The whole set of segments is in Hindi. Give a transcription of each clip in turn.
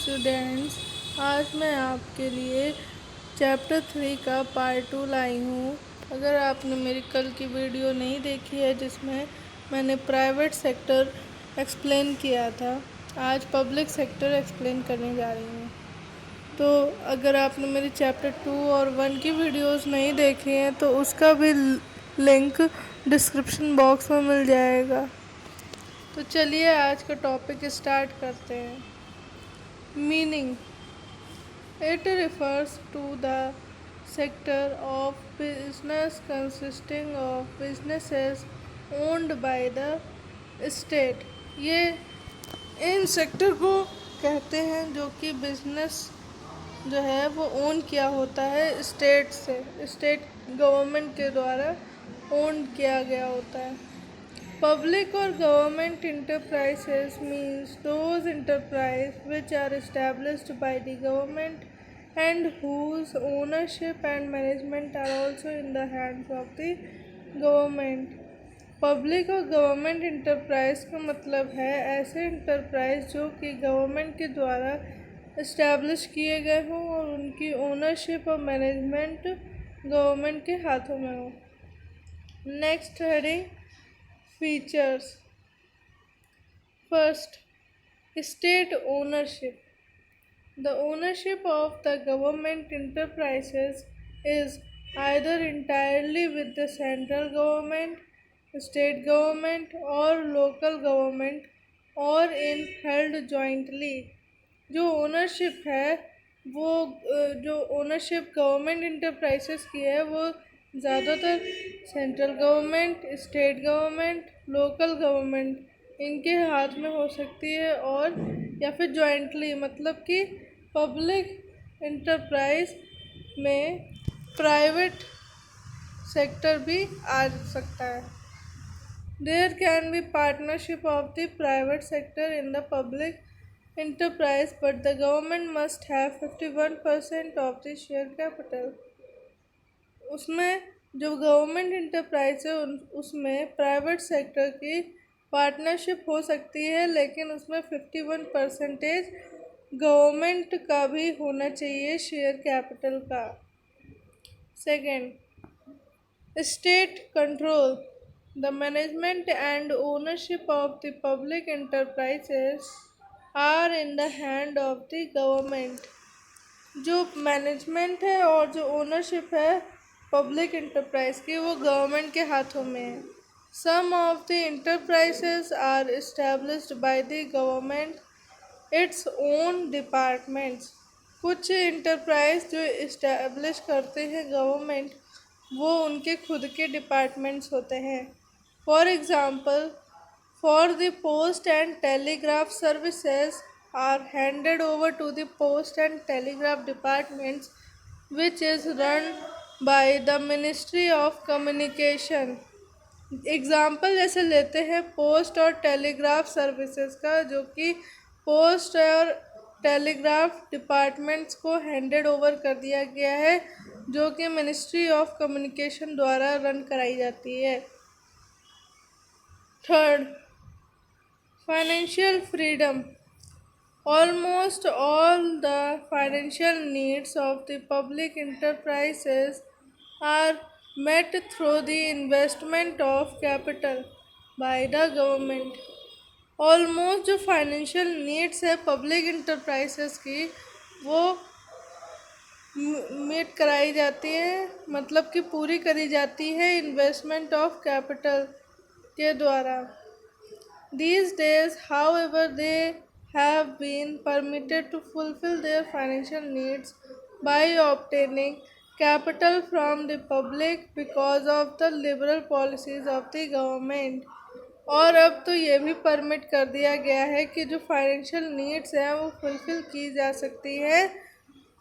स्टूडेंट्स, आज मैं आपके लिए चैप्टर 3 का पार्ट 2 लाई हूँ। अगर आपने मेरी कल की वीडियो नहीं देखी है जिसमें मैंने प्राइवेट सेक्टर एक्सप्लेन किया था, आज पब्लिक सेक्टर एक्सप्लेन करने जा रही हूँ। तो अगर आपने मेरी चैप्टर 2 और 1 की वीडियोस नहीं देखी हैं तो उसका भी लिंक डिस्क्रिप्शन बॉक्स में मिल जाएगा। तो चलिए आज का टॉपिक स्टार्ट करते हैं। Meaning: It refers to the sector of business consisting of businesses owned by the state। ये इन सेक्टर को कहते हैं जो कि बिजनेस जो है वो ओन किया होता है स्टेट से, स्टेट गवर्नमेंट के द्वारा ओन किया गया होता है। Public or government enterprises means those enterprises which are established by the government and whose ownership and management are also in the hands of the government। Public और गवर्नमेंट इंटरप्राइज का मतलब है ऐसे इंटरप्राइज जो कि गवर्नमेंट के द्वारा इस्टेब्लिश किए गए हों और उनकी ओनरशिप और मैनेजमेंट गवर्नमेंट के हाथों में हो। Next heading: Features। First, state ownership. The ownership of the government enterprises is either entirely with the central government, state government or local government or in held jointly। जो ओनरशिप है वो जो ओनरशिप गवर्नमेंट इंटरप्राइजेस की है वो ज़्यादातर central government, state government, local government इनके हाथ में हो सकती है, और या फिर जॉइंटली मतलब कि पब्लिक इंटरप्राइज में प्राइवेट सेक्टर भी आ सकता है। There can be partnership of the private sector in the public enterprise, but the government must have 51% of the share capital। उसमें जो गवर्नमेंट इंटरप्राइज है उसमें प्राइवेट सेक्टर की पार्टनरशिप हो सकती है, लेकिन उसमें 51% गवर्नमेंट का भी होना चाहिए शेयर कैपिटल का। Second, state control. The management and ownership of the public enterprises are in the hand of the government. जो मैनेजमेंट है और जो ओनरशिप है पब्लिक इंटरप्राइज की वो गवर्नमेंट के हाथों में है। Some of the enterprises are established by the government its own departments. कुछ इंटरप्राइज जो इस्टेब्लिश करते हैं गवर्नमेंट वो उनके खुद के डिपार्टमेंट्स होते हैं। For example, for the post and telegraph services are handed over to the post and telegraph departments, which is run by the Ministry of Communication। Example जैसे लेते हैं पोस्ट और टेलीग्राफ सर्विसेज का, जो कि पोस्ट और टेलीग्राफ डिपार्टमेंट्स को हैंडेड ओवर कर दिया गया है, जो कि मिनिस्ट्री ऑफ कम्युनिकेशन द्वारा रन कराई जाती है। Third, financial freedom। Almost all the financial needs of the public enterprises are met through the investment of capital by the government। Almost जो फाइनेंशियल नीड्स है पब्लिक इंटरप्राइजेस की वो मीट कराई जाती है, मतलब कि पूरी करी जाती है इन्वेस्टमेंट ऑफ कैपिटल के द्वारा। These days, however, they have been permitted to fulfill their financial needs by obtaining capital from the public because of the liberal policies of the government। और अब तो ये भी परमिट कर दिया गया है कि जो फाइनेंशियल नीड्स हैं वो फुलफ़िल की जा सकती है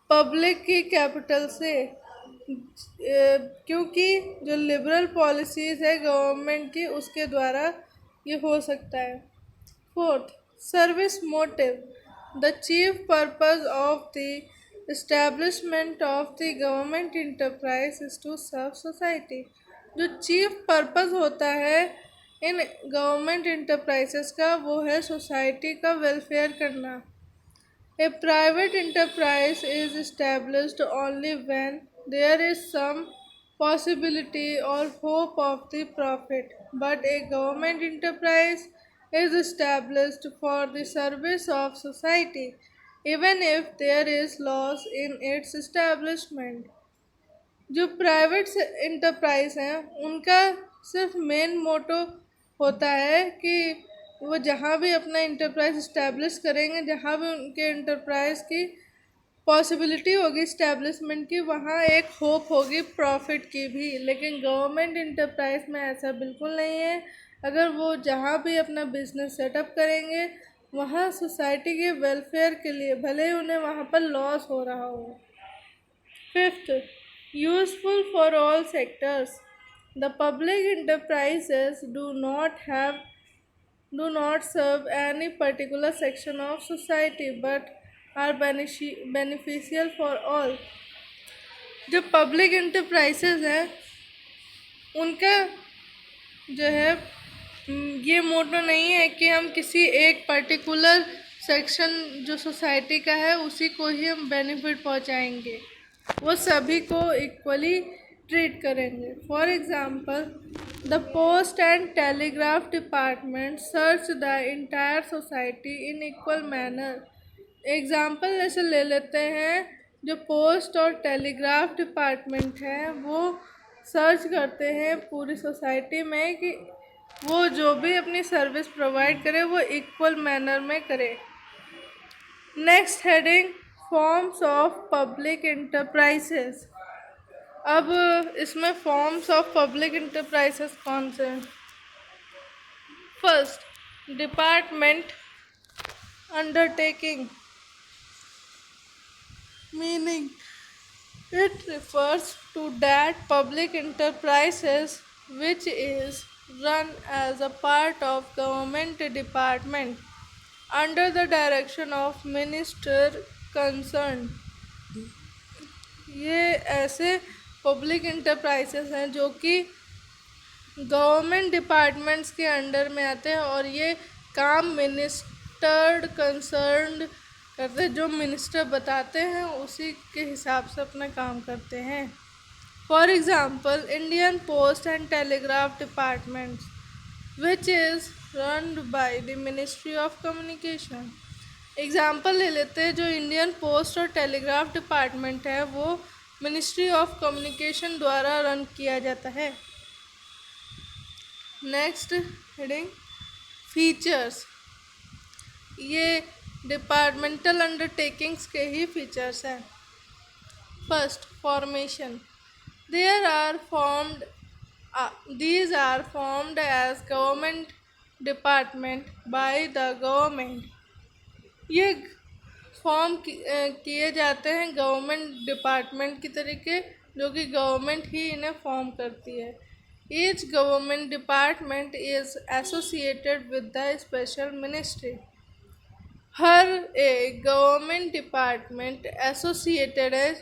पब्लिक की कैपिटल से, क्योंकि जो लिबरल पॉलिसीज़ है गवर्नमेंट की उसके द्वारा ये हो सकता है। Fourth, service motive. The chief purpose of the establishment of the government enterprise is to serve society. जो चीफ पर्पस होता है इन गवर्नमेंट इंटरप्राइजेस का वो है सोसाइटी का वेलफेयर करना। A private enterprise is established only when there is some possibility or hope of the profit, but a government enterprise is established for the service of society, even if there is loss in its establishment. जो प्राइवेट इंटरप्राइज हैं उनका सिर्फ मेन मोटो होता है कि वो जहाँ भी अपना इंटरप्राइज इस्टेब्लिश करेंगे, जहाँ भी उनके इंटरप्राइज की पॉसिबिलिटी होगी इस्टेब्लिशमेंट की, वहाँ एक होप होगी प्रॉफिट की भी। लेकिन गवर्नमेंट इंटरप्राइज में ऐसा बिल्कुल नहीं है। अगर वो जहाँ भी अपना बिजनेस सेटअप करेंगे वहाँ सोसाइटी के वेलफेयर के लिए, भले ही उन्हें वहाँ पर लॉस हो रहा हो। Fifth, useful for all sectors. The public enterprises do not serve any particular section of society but are beneficial for all. जो पब्लिक इंटरप्राइजेज हैं उनका जो है ये मोटो नहीं है कि हम किसी एक पर्टिकुलर सेक्शन जो सोसाइटी का है उसी को ही हम बेनिफिट पहुंचाएंगे, वो सभी को इक्वली ट्रीट करेंगे। For example, the post and telegraph department search the entire society in equal manner. Example जैसे ले लेते हैं, जो पोस्ट और टेलीग्राफ डिपार्टमेंट है वो सर्च करते हैं पूरी सोसाइटी में कि वो जो भी अपनी सर्विस प्रोवाइड करे वो इक्वल मैनर में करे। Next heading, forms of public enterprises. अब इसमें फॉर्म्स ऑफ पब्लिक इंटरप्राइजेस कौन से हैं? First, department undertaking, meaning it refers to that public enterprises which is run as a part of government department under the direction of minister concerned। ये ऐसे पब्लिक इंटरप्राइजेस हैं जो कि गवर्नमेंट डिपार्टमेंट्स के अंडर में आते हैं और ये काम मिनिस्टर कंसर्न्ड करते हैं, जो मिनिस्टर बताते हैं उसी के हिसाब से अपना काम करते हैं। For example, Indian post and telegraph departments which is run by the ministry of communication. Example ले लेते हैं, जो इंडियन पोस्ट और टेलीग्राफ डिपार्टमेंट है वो मिनिस्ट्री ऑफ कम्युनिकेशन द्वारा रन किया जाता है। Next heading, features. ये डिपार्टमेंटल अंडरटेकिंग्स के ही फीचर्स हैं। First, formation. There are formed these are formed as government department by the government। ये फॉर्म किए जाते हैं गवर्नमेंट डिपार्टमेंट की तरीके, जो कि गवर्नमेंट ही इन्हें फॉर्म करती है। Each government department is associated with the special ministry. हर एक गवर्नमेंट डिपार्टमेंट एसोसिएटेड है,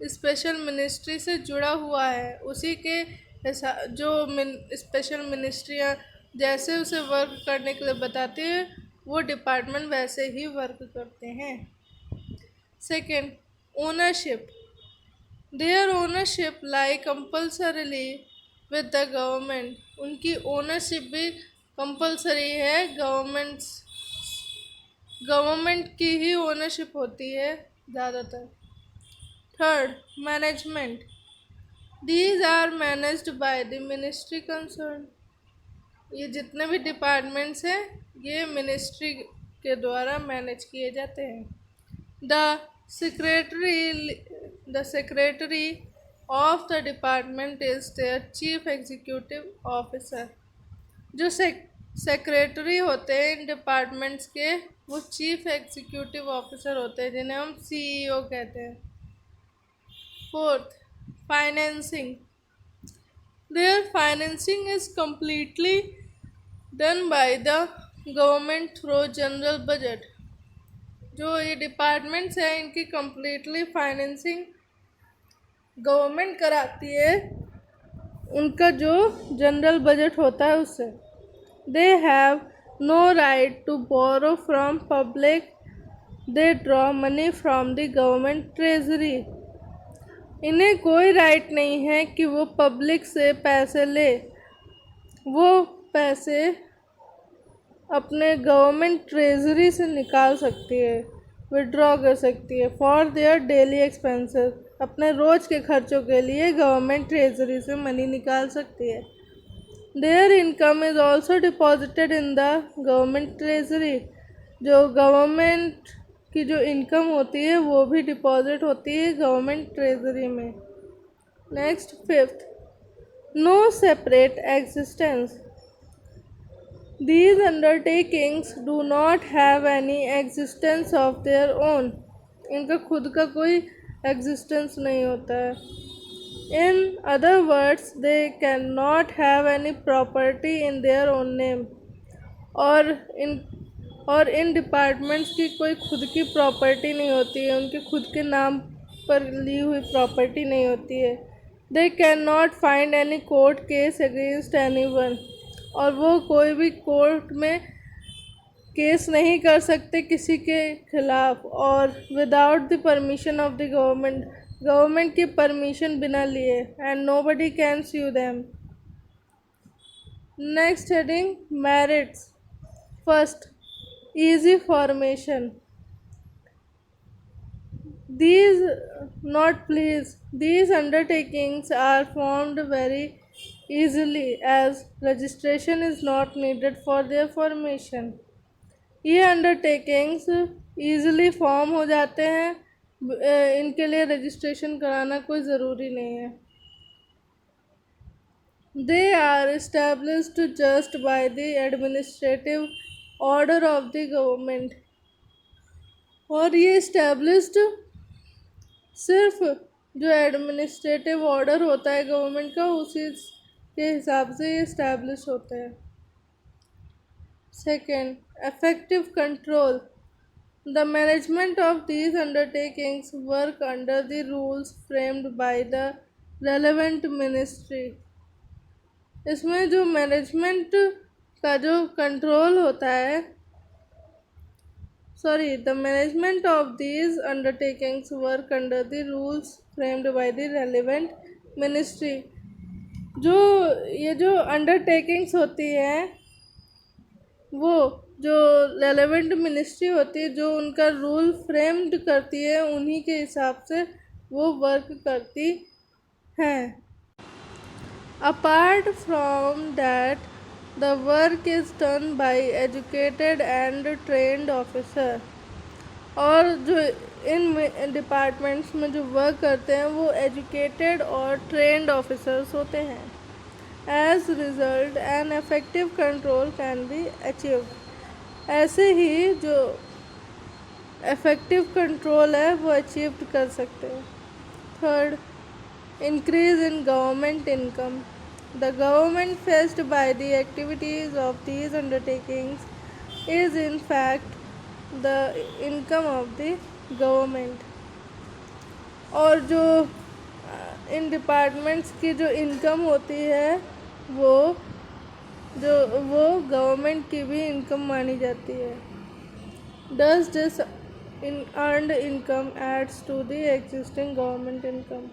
स्पेशल मिनिस्ट्री से जुड़ा हुआ है। उसी के जो स्पेशल मिनिस्ट्रियाँ जैसे उसे वर्क करने के लिए बताती है वो डिपार्टमेंट वैसे ही वर्क करते हैं। Second, ownership. Their ownership lie compulsorily with the government. उनकी ओनरशिप भी कंपल्सरी है, गवर्नमेंट की ही ओनरशिप होती है ज़्यादातर। Third, management. These are managed by the ministry concerned। ये जितने भी डिपार्टमेंट्स हैं ये मिनिस्ट्री के द्वारा मैनेज किए जाते हैं। The secretary of the department is their chief executive officer. जो सेक्रेटरी होते हैं इन डिपार्टमेंट्स के वो चीफ एग्जीक्यूटिव ऑफिसर होते हैं, जिन्हें हम CEO कहते हैं। Fourth, financing। Their financing is completely done by the government through general budget। जो ये डिपार्टमेंट्स हैं इनकी completely फाइनेंसिंग गवर्नमेंट कराती है, उनका जो जनरल बजट होता है उससे। They have no right to borrow from public they draw money from the government treasury. इन्हें कोई राइट नहीं है कि वो पब्लिक से पैसे ले, वो पैसे अपने गवर्नमेंट ट्रेजरी से निकाल सकती है, विड्रॉ कर सकती है फॉर देयर डेली एक्सपेंसेस। अपने रोज़ के खर्चों के लिए गवर्नमेंट ट्रेजरी से मनी निकाल सकती है। There income is also deposited in the government treasury. जो गवर्नमेंट की जो इनकम होती है वो भी डिपॉजिट होती है गवर्नमेंट ट्रेजरी में। Next, fifth, no separate existence. These undertakings do not have any existence of their own. इनका खुद का कोई existence नहीं होता है। In other words, they cannot have any property in their own name. और इन डिपार्टमेंट्स की कोई खुद की प्रॉपर्टी नहीं होती है, उनके खुद के नाम पर ली हुई प्रॉपर्टी नहीं होती है। They cannot find any court case against anyone. और वो कोई भी कोर्ट में केस नहीं कर सकते किसी के खिलाफ, और without the permission of the government, government की परमिशन बिना लिए, and nobody can sue them. Next heading, merits. First, easy formation. These undertakings are formed very easily as registration is not needed for their formation. ये undertakings easily form हो जाते हैं, इनके लिए रजिस्ट्रेशन कराना कोई ज़रूरी नहीं है। They are established just by the administrative order of the government. और ये established सिर्फ जो एडमिनिस्ट्रेटिव ऑर्डर होता है गवर्नमेंट का, उसी के हिसाब से ये इस्टेब्लिश होते हैं। Second, effective control. The management of these undertakings work under the rules framed by the relevant ministry. इसमें जो मैनेजमेंट का जो कंट्रोल होता है, the management of these undertakings work under the rules framed by the relevant ministry. ये जो undertakings होती है, वो जो relevant ministry होती है, जो उनका रूल फ्रेम्ड करती है, उन्हीं के हिसाब से वो वर्क करती हैं। Apart from that, the work is done by educated and trained officer. और जो इन डिपार्टमेंट्स में जो वर्क करते हैं वो एजुकेटेड और ट्रेंड ऑफिसर्स होते हैं। As result an effective control can be achieved. ऐसे ही जो इफेक्टिव कंट्रोल है वो अचीव कर सकते हैं। Third, increase in government income. The government faced by the activities of these undertakings is in fact the income of the government. और जो इन डिपार्टमेंट्स की जो इनकम होती है वो गवर्नमेंट की भी इनकम मानी जाती है। Thus this earned income adds to the existing government income.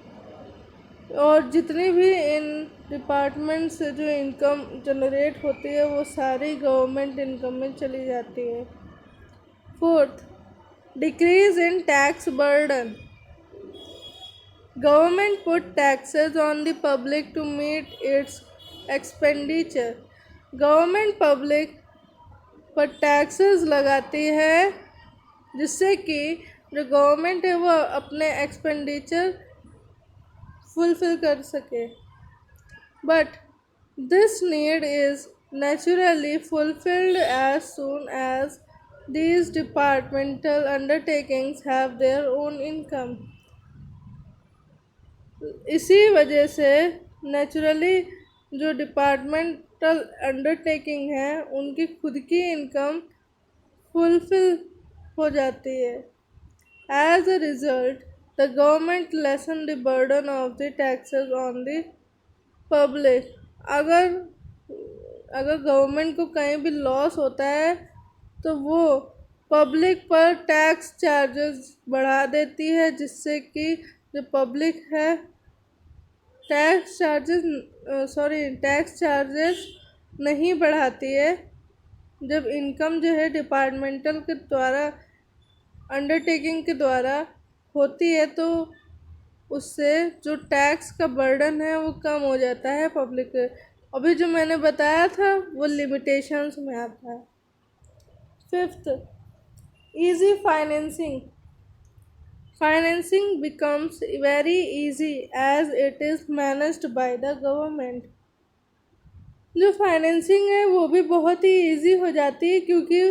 और जितनी भी इन डिपार्टमेंट से जो इनकम जनरेट होती है वो सारी गवर्नमेंट इनकम में चली जाती है। Fourth, decrease in tax burden. Government put taxes on the public to meet its expenditure. Government public पर टैक्सेस लगाती है जिससे कि जो गवर्नमेंट है वो अपने एक्सपेंडिचर फुलफिल कर सके। But this need is naturally fulfilled as soon as these departmental undertakings have their own income. इसी वजह से नेचुरली जो डिपार्टमेंटल अंडरटेकिंग है उनकी खुद की इनकम फुलफिल हो जाती है। As a result, the government lessen the burden of the taxes on the public. अगर गवर्नमेंट को कहीं भी लॉस होता है तो वो पब्लिक पर टैक्स चार्जेस बढ़ा देती है, जिससे कि जो पब्लिक है टैक्स चार्जेस नहीं बढ़ाती है। जब इनकम जो है डिपार्टमेंटल के द्वारा अंडरटेकिंग के द्वारा होती है तो उससे जो टैक्स का बर्डन है वो कम हो जाता है पब्लिक। अभी जो मैंने बताया था वो लिमिटेशंस में आता है। Fifth, easy financing. Financing becomes very easy as it is managed by the government। जो फाइनेंसिंग है वो भी बहुत ही इजी हो जाती है क्योंकि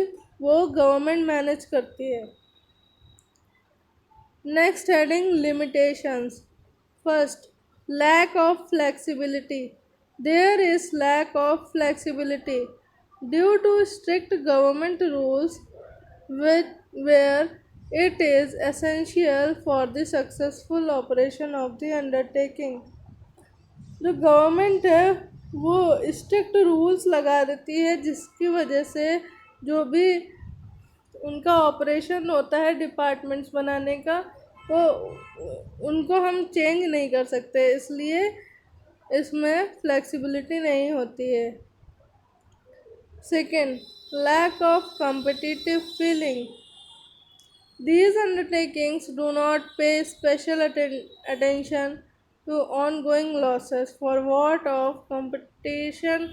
वो गवर्नमेंट मैनेज करती है। Next heading, limitations. First, lack of flexibility। There is lack of flexibility due to strict government rules where it is essential for the successful operation of the undertaking। जो गवर्नमेंट है वो स्ट्रिक्ट रूल्स लगा देती है जिसकी वजह से जो भी उनका ऑपरेशन होता है डिपार्टमेंट्स बनाने का वो उनको हम चेंज नहीं कर सकते, इसलिए इसमें फ्लेक्सिबिलिटी नहीं होती है। Second, lack of competitive feeling। These undertakings do not pay special attention to ongoing losses for what of competition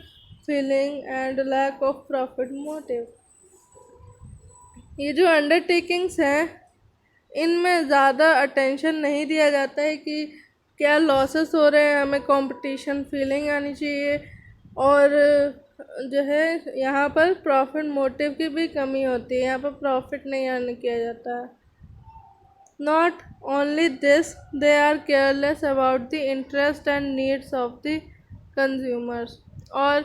feeling and lack of profit motive। ये जो अंडरटेकिंग्स हैं इनमें ज़्यादा अटेंशन नहीं दिया जाता है कि क्या लॉसेस हो रहे हैं, हमें कंपटीशन फीलिंग आनी चाहिए, और जो है यहाँ पर प्रॉफिट मोटिव की भी कमी होती है, यहाँ पर प्रॉफिट नहीं अर्न किया जाता है। Not only this, they are careless about the interest and needs of the consumers. और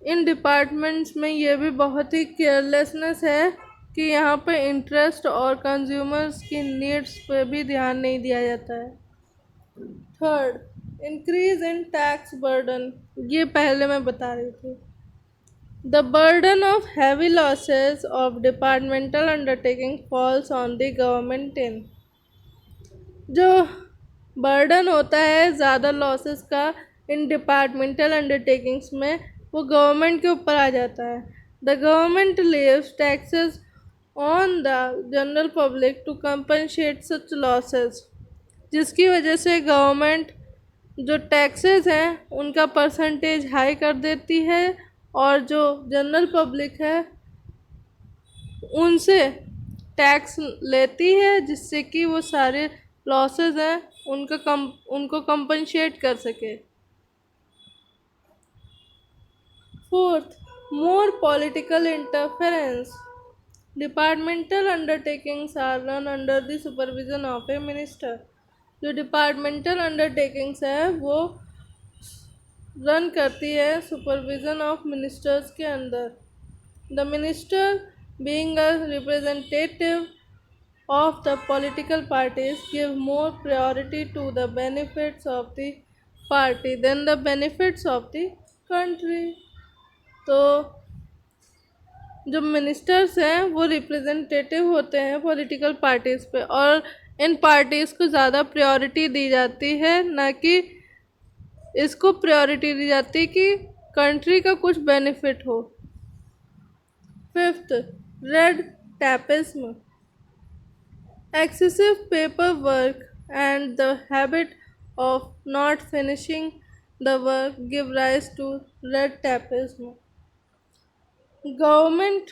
इन डिपार्टमेंट्स में ये भी बहुत ही केयरलेसनेस है कि यहाँ पे इंटरेस्ट और कंज्यूमर्स की नीड्स पे भी ध्यान नहीं दिया जाता है। Third, increase in tax burden. ये पहले मैं बता रही थी। The burden of heavy losses of departmental undertaking falls on the government in. जो बर्डन होता है ज़्यादा लॉसेस का इन डिपार्टमेंटल अंडरटेकिंग्स में वो गवर्नमेंट के ऊपर आ जाता है। The government levies taxes on the general public to compensate such losses, जिसकी वजह से गवर्नमेंट जो टैक्सेस हैं उनका परसेंटेज हाई कर देती है और जो जनरल पब्लिक है उनसे टैक्स लेती है जिससे कि वो सारे लॉसेस हैं उनको कंपनसेट कर सके। Fourth, more political interference. Departmental undertakings are run under the supervision of a minister. जो डिपार्टमेंटल अंडरटेकिंग्स है वो रन करती है सुपरविजन ऑफ मिनिस्टर्स के अंदर। The minister being a representative of the political parties give more priority to the benefits of the party than the benefits of the country। तो जो मिनिस्टर्स हैं वो रिप्रेजेंटेटिव होते हैं पॉलिटिकल पार्टीज़ पे और इन पार्टीज़ को ज़्यादा प्रायोरिटी दी जाती है, ना कि इसको प्रायोरिटी दी जाती है कि कंट्री का कुछ बेनिफिट हो। Fifth, red tapism. Excessive paperwork and the habit of not finishing the work give rise to red tapeism। Government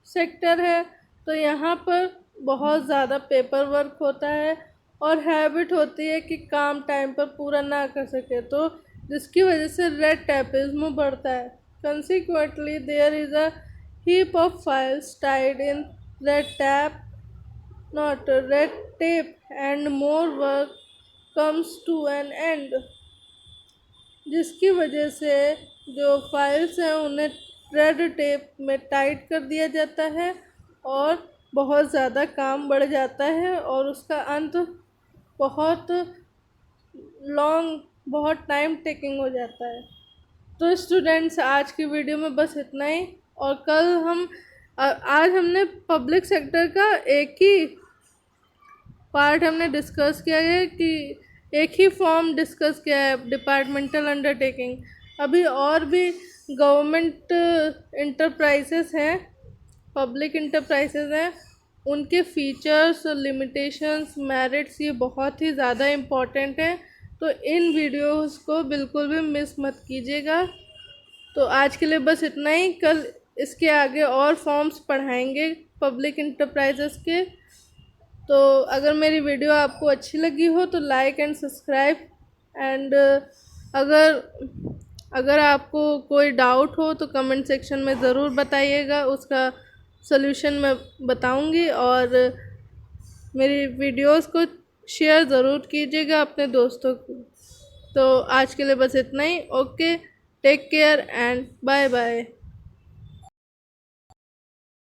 sector है तो यहाँ पर बहुत ज़्यादा पेपर वर्क होता है और हैबिट होती है कि काम टाइम पर पूरा ना कर सके, तो जिसकी वजह से रेड टैपिज्म बढ़ता है। Consequently there is a heap of files tied in red tape, not red tape, and more work comes to an end। जिसकी वजह से जो फाइल्स हैं उन्हें रेड टेप में टाइट कर दिया जाता है और बहुत ज़्यादा काम बढ़ जाता है और उसका अंत बहुत बहुत टाइम टेकिंग हो जाता है। तो स्टूडेंट्स, आज की वीडियो में बस इतना ही और कल हम आज हमने पब्लिक सेक्टर का एक ही पार्ट हमने डिस्कस किया है कि एक ही फॉर्म डिस्कस किया है, डिपार्टमेंटल अंडरटेकिंग। अभी और भी गवर्नमेंट इंटरप्राइजेस हैं, पब्लिक इंटरप्राइजेस हैं, उनके फीचर्स, लिमिटेशंस, मेरिट्स ये बहुत ही ज़्यादा इम्पॉर्टेंट हैं। तो इन वीडियोस को बिल्कुल भी मिस मत कीजिएगा। तो आज के लिए बस इतना ही। कल इसके आगे और फॉर्म्स पढ़ाएंगे पब्लिक इंटरप्राइजेस के। तो अगर मेरी वीडियो आपको अच्छी लगी हो तो लाइक एंड सब्सक्राइब। एंड अगर अगर आपको कोई डाउट हो तो कमेंट सेक्शन में ज़रूर बताइएगा, उसका सल्यूशन मैं बताऊंगी। और मेरी वीडियोस को शेयर ज़रूर कीजिएगा अपने दोस्तों को। तो आज के लिए बस इतना ही। Okay, take care and bye bye.